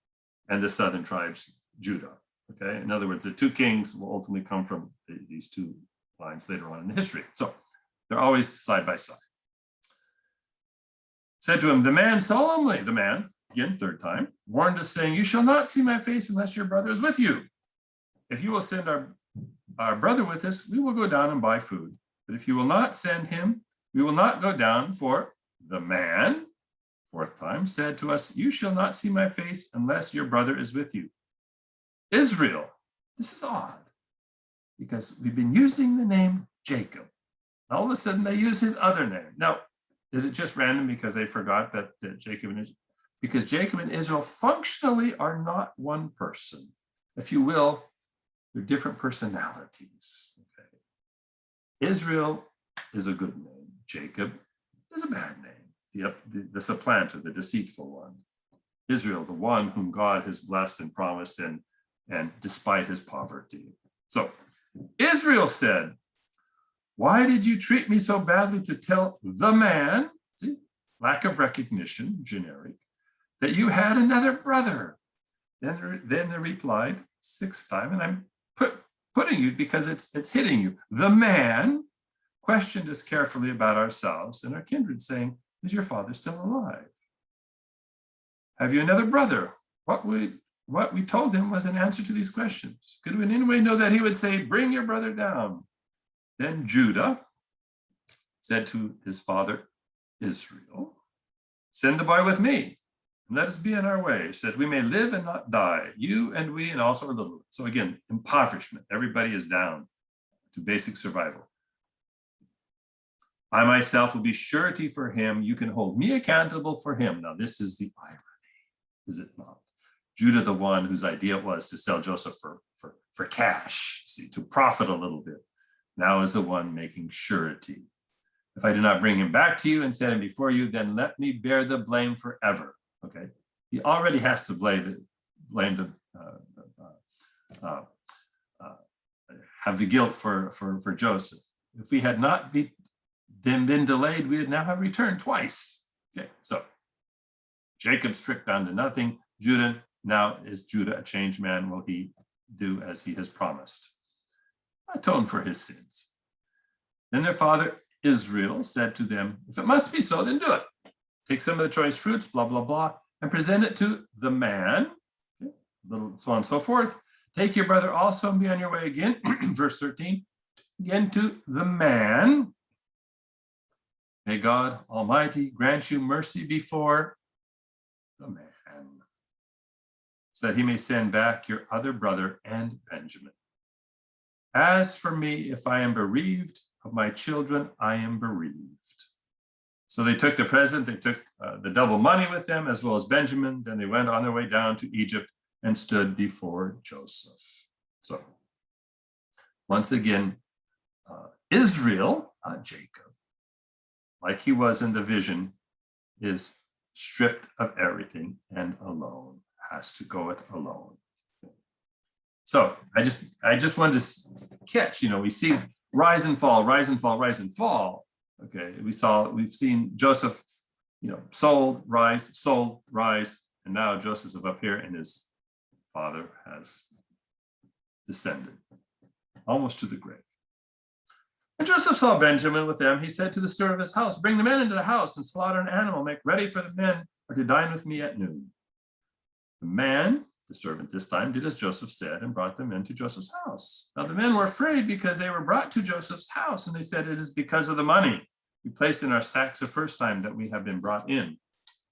and the southern tribes, Judah, okay? In other words, the two kings will ultimately come from these two lines later on in the history. So they're always side by side. Said to him, the man solemnly, the man, again, third time, warned us, saying, you shall not see my face unless your brother is with you. If you will send our brother with us, we will go down and buy food. But if you will not send him, we will not go down. For the man, fourth time, said to us, you shall not see my face unless your brother is with you. Israel, this is odd, because we've been using the name Jacob. All of a sudden, they use his other name. Now, is it just random because they forgot that Jacob and Israel? Because Jacob and Israel functionally are not one person. If you will, they're different personalities. Okay. Israel is a good name. Jacob is a bad name. The supplanter, the deceitful one. Israel, the one whom God has blessed and promised, and despite his poverty. So Israel said, why did you treat me so badly to tell the man, see, lack of recognition, generic, that you had another brother? Then they replied, sixth time, and I'm putting you because it's hitting you. The man questioned us carefully about ourselves and our kindred, saying, is your father still alive? Have you another brother? What we told him was an answer to these questions. Could we in any way know that he would say, bring your brother down? Then Judah said to his father Israel, send the boy with me, and let us be on our way, so that we may live and not die, you and we and also our little ones. So again, impoverishment. Everybody is down to basic survival. I myself will be surety for him. You can hold me accountable for him. Now, this is the irony, is it not? Judah, the one whose idea it was to sell Joseph for cash, see, to profit a little bit, now is the one making surety. If I do not bring him back to you and set him before you, then let me bear the blame forever. Okay, he already has to have the guilt for Joseph. If we had not been delayed, we would now have returned twice. Okay, so Jacob stripped down to nothing. Judah, now is Judah a changed man? Will he do as he has promised? Atone for his sins. Then their father Israel said to them, if it must be so, then do it. Take some of the choice fruits, blah, blah, blah, and present it to the man, okay, so on and so forth. Take your brother also and be on your way again. Verse 13, again to the man. May God Almighty grant you mercy before the man, so that he may send back your other brother and Benjamin. As for me, if I am bereaved of my children, I am bereaved. So they took the present, they took the double money with them, as well as Benjamin. Then they went on their way down to Egypt and stood before Joseph. So once again, Israel, Jacob, like he was in the vision, is stripped of everything and alone, has to go it alone. So I just wanted to catch, we see rise and fall, rise and fall, rise and fall. Okay, we've seen Joseph, sold, rise, and now Joseph is up here and his father has descended almost to the grave. And Joseph saw Benjamin with them. He said to the steward of his house, bring the men into the house and slaughter an animal, make ready for the men or to dine with me at noon. The man, the servant this time, did as Joseph said and brought them into Joseph's house. Now the men were afraid because they were brought to Joseph's house, and they said, it is because of the money we placed in our sacks the first time that we have been brought in,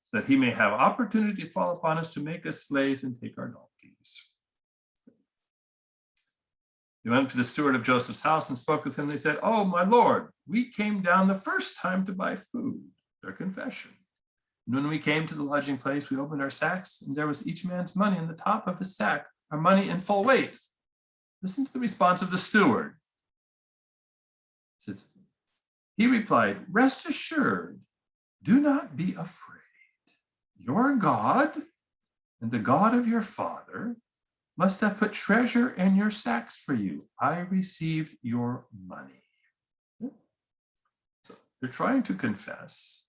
so that he may have opportunity to fall upon us to make us slaves and take our donkeys. They went up to the steward of Joseph's house and spoke with him. They said, oh, my Lord, we came down the first time to buy food, their confession. And when we came to the lodging place, we opened our sacks, and there was each man's money in the top of his sack, our money in full weight. Listen to the response of the steward. He replied, rest assured, do not be afraid. Your God and the God of your father must have put treasure in your sacks for you. I received your money. So they're trying to confess,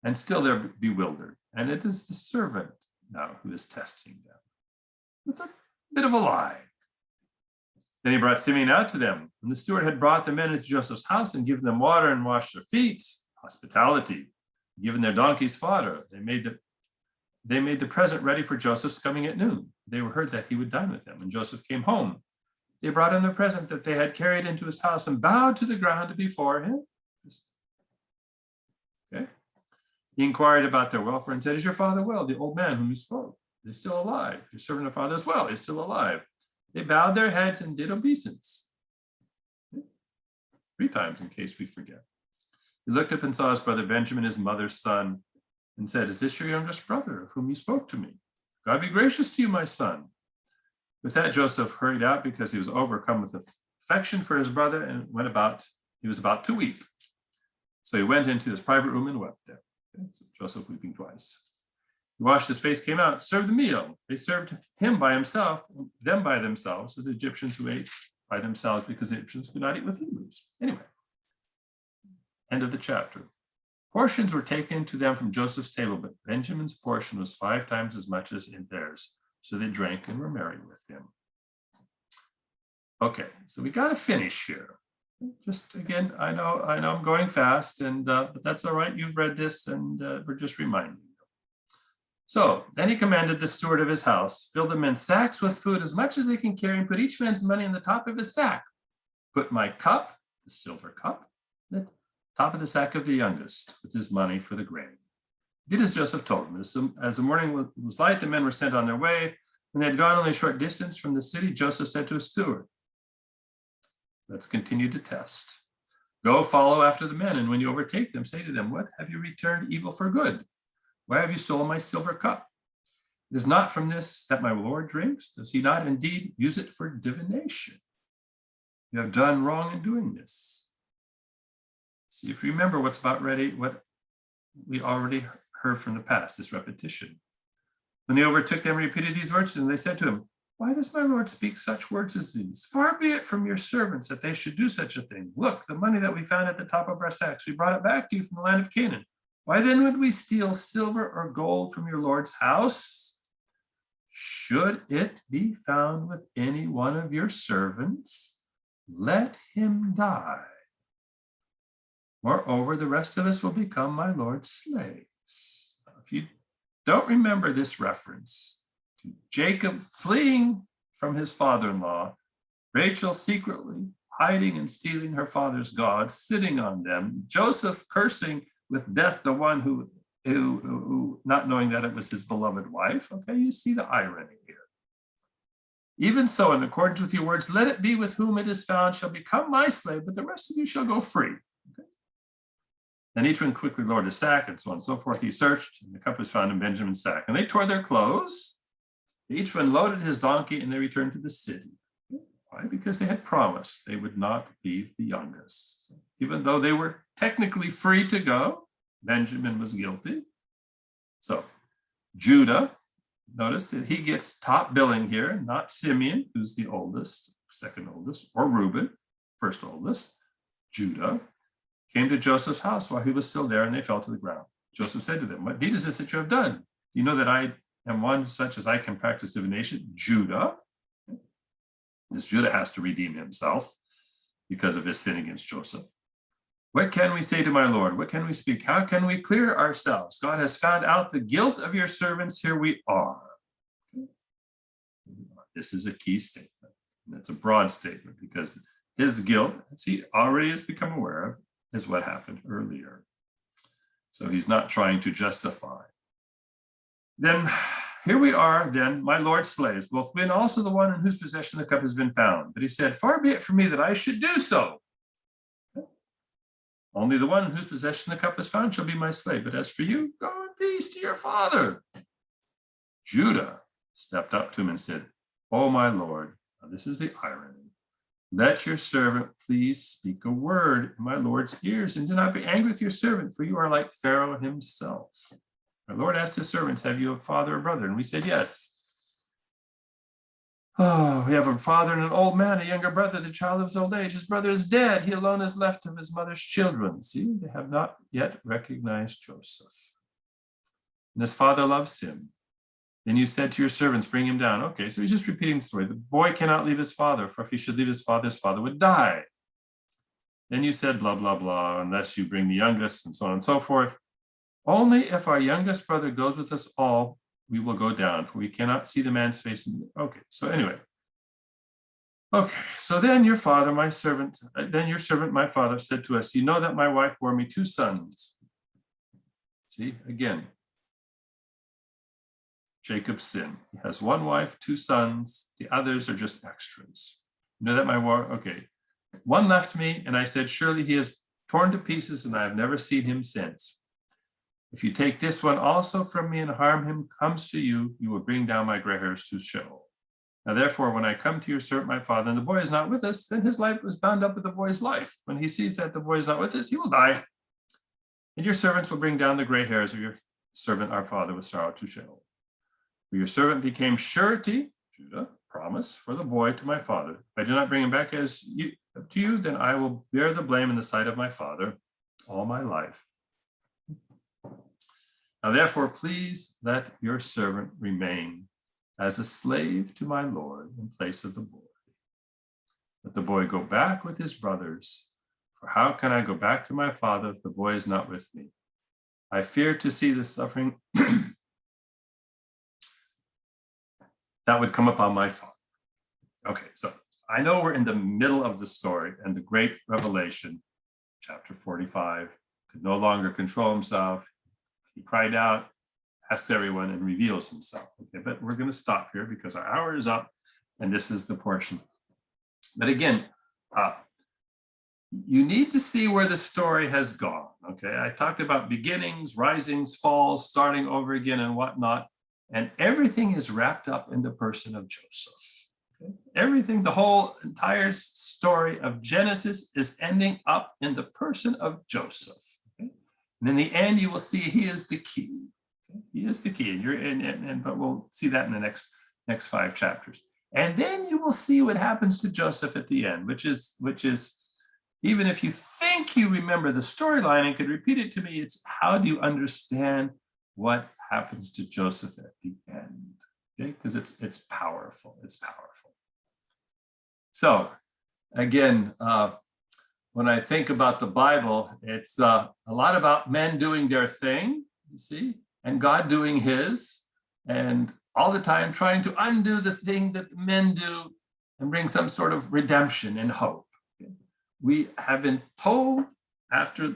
and still they're bewildered. And it is the servant now who is testing them with a bit of a lie. Then he brought Simeon out to them, and the steward had brought the men into Joseph's house and given them water and washed their feet, hospitality, given their donkeys fodder. They made the present ready for Joseph's coming at noon. They were heard that he would dine with them. When Joseph came home, they brought him the present that they had carried into his house and bowed to the ground before him. Okay. He inquired about their welfare and said, is your father well? The old man whom you spoke is still alive. Your servant of father as well is still alive. They bowed their heads and did obeisance. 3 times in case we forget. He looked up and saw his brother Benjamin, his mother's son, and said, is this your youngest brother of whom you spoke to me? God be gracious to you, my son. With that, Joseph hurried out because he was overcome with affection for his brother and he was about to weep. So he went into his private room and wept there. Okay, so Joseph weeping twice. He washed his face, came out, served the meal. They served them by themselves, as Egyptians who ate by themselves because Egyptians could not eat with Hebrews. Anyway, end of the chapter. Portions were taken to them from Joseph's table, but Benjamin's portion was 5 times as much as in theirs. So they drank and were merry with him. Okay, so we got to finish here. Just again, I know I'm going fast, but that's all right. You've read this, and we're just reminding you. So then he commanded the steward of his house, fill the men's sacks with food as much as they can carry, and put each man's money in the top of his sack. Put my cup, the silver cup, the top of the sack of the youngest, with his money for the grain. Did as Joseph told him. As the morning was light, the men were sent on their way. When they had gone only a short distance from the city, Joseph said to his steward, let's continue to test. Go follow after the men, and when you overtake them, say to them, what have you returned evil for good? Why have you stolen my silver cup? It is not from this that my Lord drinks. Does he not indeed use it for divination? You have done wrong in doing this. See, if you remember what we already heard from the past, this repetition. When they overtook them, repeated these words, and they said to him, why does my Lord speak such words as these? Far be it from your servants that they should do such a thing. Look, the money that we found at the top of our sacks, we brought it back to you from the land of Canaan. Why then would we steal silver or gold from your Lord's house? Should it be found with any one of your servants, let him die. Moreover, the rest of us will become my Lord's slaves. If you don't remember this reference to Jacob fleeing from his father-in-law, Rachel secretly hiding and stealing her father's gods, sitting on them, Joseph cursing with death the one who not knowing that it was his beloved wife. Okay, you see the irony here. Even so, in accordance with your words, let it be with whom it is found shall become my slave, but the rest of you shall go free. Okay. Then each one quickly lowered his sack, and so on and so forth. He searched, and the cup was found in Benjamin's sack. And they tore their clothes. Each one loaded his donkey, and they returned to the city. Why? Because they had promised they would not leave the youngest. So even though they were technically free to go, Benjamin was guilty. So Judah, notice that he gets top billing here, not Simeon, who's the oldest, second oldest, or Reuben, first oldest. Judah came to Joseph's house while he was still there, and they fell to the ground. Joseph said to them, what deed is this that you have done? Do you know that I am one such as I can practice divination? Judah. This Judah has to redeem himself because of his sin against Joseph. What can we say to my Lord? What can we speak? How can we clear ourselves? God has found out the guilt of your servants. Here we are. This is a key statement. And it's a broad statement because his guilt, as he already has become aware of, is what happened earlier. So he's not trying to justify. Then here we are, then, my Lord's slaves, both we and also the one in whose possession the cup has been found. But he said, far be it from me that I should do so. Only the one in whose possession the cup is found shall be my slave. But as for you, go in peace to your father. Judah stepped up to him and said, oh, my Lord, now this is the irony. Let your servant please speak a word in my Lord's ears, and do not be angry with your servant, for you are like Pharaoh himself. My Lord asked his servants, have you a father or brother? And we said, yes. Oh, we have a father and an old man, a younger brother, the child of his old age. His brother is dead. He alone is left of his mother's children. See, they have not yet recognized Joseph. And his father loves him. Then you said to your servants, bring him down. Okay, so he's just repeating the story. The boy cannot leave his father, for if he should leave his father would die. Then you said, blah, blah, blah, unless you bring the youngest, and so on and so forth. Only if our youngest brother goes with us all, we will go down, for we cannot see the man's face. Okay, so anyway. Okay, so then your father, my servant, my father, said to us, you know that my wife bore me 2 sons. See, again, Jacob's sin. He has 1 wife, 2 sons. The others are just extras. You know that my wife, okay. 1 left me, and I said, surely he is torn to pieces, and I have never seen him since. If you take this one also from me and harm him comes to you, you will bring down my gray hairs to Sheol. Now therefore, when I come to your servant my father, and the boy is not with us, then his life was bound up with the boy's life. When he sees that the boy is not with us, he will die. And your servants will bring down the gray hairs of your servant our father with sorrow to Sheol. For your servant became surety, Judah, promise, for the boy to my father. If I do not bring him back to you, then I will bear the blame in the sight of my father all my life. Now therefore, please let your servant remain as a slave to my Lord in place of the boy. Let the boy go back with his brothers, for how can I go back to my father if the boy is not with me? I fear to see the suffering that would come upon my father. Okay, so I know we're in the middle of the story, and the great revelation, chapter 45, could no longer control himself. He cried out, asks everyone, and reveals himself. Okay, but we're going to stop here because our hour is up, and this is the portion. But again, you need to see where the story has gone. Okay, I talked about beginnings, risings, falls, starting over again, and whatnot, and everything is wrapped up in the person of Joseph. Okay? Everything, the whole entire story of Genesis is ending up in the person of Joseph. Okay? And in the end, you will see he is the key. Okay? He is the key, and you're in, but we'll see that in the next 5 chapters. And then you will see what happens to Joseph at the end, which is even if you think you remember the storyline and could repeat it to me, it's how do you understand what happens to Joseph at the end? Okay, because it's powerful. It's powerful. So again, when I think about the Bible, it's a lot about men doing their thing, you see, and God doing his, and all the time trying to undo the thing that men do and bring some sort of redemption and hope. We have been told after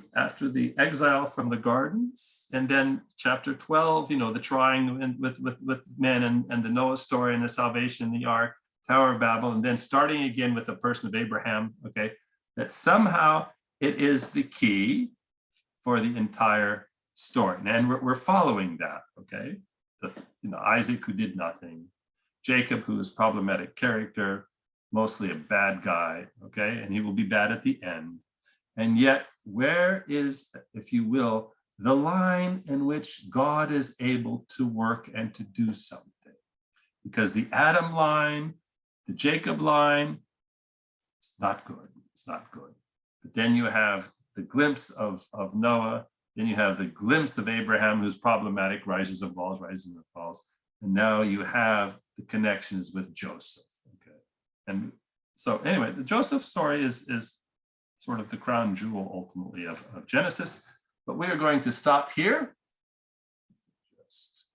the exile from the gardens, and then chapter 12, the trying with men and the Noah story and the salvation in the ark, Tower of Babel, and then starting again with the person of Abraham, okay, that somehow it is the key for the entire story. And we're following that, okay? Isaac, who did nothing, Jacob, who is problematic character, mostly a bad guy, okay? And he will be bad at the end. And yet, where is, if you will, the line in which God is able to work and to do something? Because the Adam line, the Jacob line, it's not good. It's not good. But then you have the glimpse of Noah. Then you have the glimpse of Abraham, who's problematic, rises and falls, rises and falls. And now you have the connections with Joseph. Okay. And so anyway, the Joseph story is sort of the crown jewel ultimately of Genesis. But we are going to stop here. Just